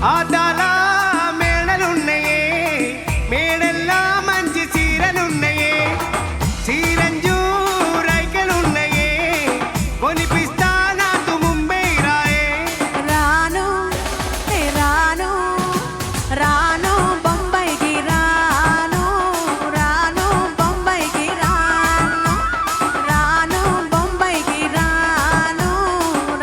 ఆదాల మేడలున్నాయే మేడల్లా మంచి చీరలున్నాయే చీరంజు రైకలున్నాయే కొనిపిస్తా నాకు ముంబై రాయే రాను రాను రాను బొంబాయికి రాను రాను బొంబాయికి రాను రాను బొంబాయికి రాను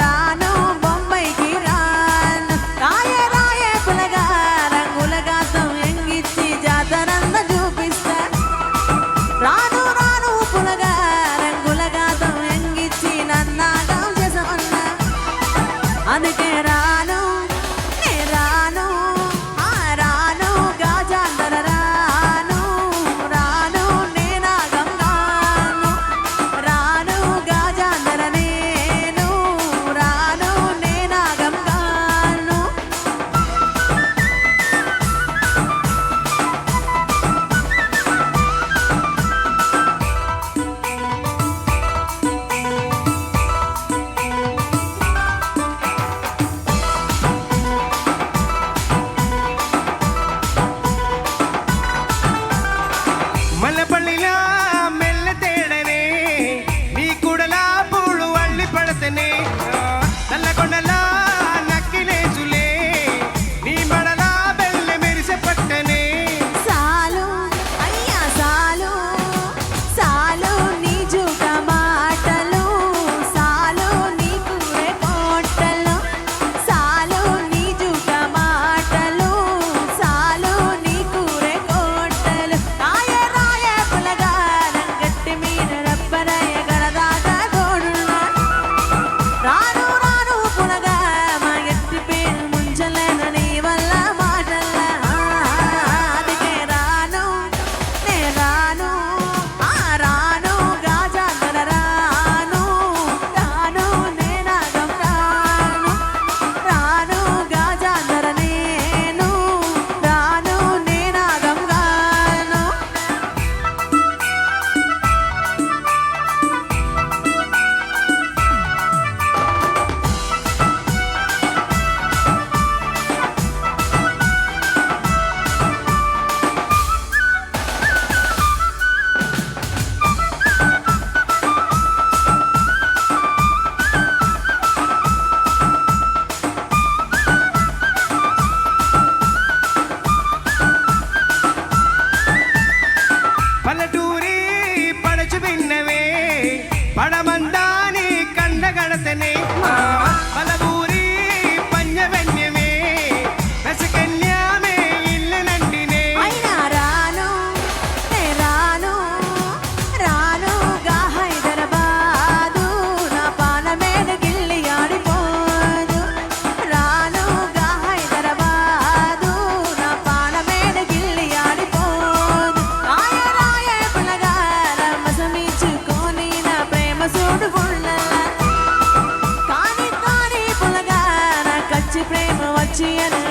రాను బొంబాయికి రాను రాయే రాయే పులగా రంగులగా ఎంగిచ్చి జాతరంద చూపిస్తా రాను రాను పులగా రంగులగా ఎంగిచ్చి నన్నాగం చేసమన్నా అందుకే రాను రాను రాను గాజాంతర రాను రాను నేనాగం రాను రాను గాజాంతర నేను రాను నేనాగం రాను మల్లపల్లిలా మెల్ల తేడనే నీ కుడలా పూలు అల్లి పడతనే నల్లకొండలా నక్కిలేసులే నీ మడలా బెల్ల మెరిసె పట్టనే సాలు అయ్యా సాలు సాలు నీ జూక మాటలు సాలు నీ కూరె కోటలు సాలు నీ జూక మాటలు సాలు నీ కూరె కోటలు రాయే రాయే పులగారం గట్టి మీద రబ్బరాయ గడదాకా తోడున్నా రాను రాను పులగా మా ఎత్తి పేరు ముంచలేన నీ వల్ల మాటల్లా అందుకే రాను రాను రాను గాజాంతర రాను రాను నేనాగం రాను రాను గాజాంతర నేను రాను నేనాగం రాను పల్లటూరి పడచు విన్నవే పడమందాని కండగడతనే పలబూరి పంజవన్యమే రసకన్యామే ఇల్లు నండినే అయినా రాను రాను రాను గా హైదరాబాదు నా పానమేడ గిల్లి ఆడిపోదు రాను గా హైదరాబాదు నా పానమేడ గిల్లి ఆడిపోదు రాయే రాయే పులగార మసమిచ్చుకొని నా ప్రేమ సూడు పుల్లల కానీ కానీ పులగార కచ్చి ప్రేమ వచ్చి అని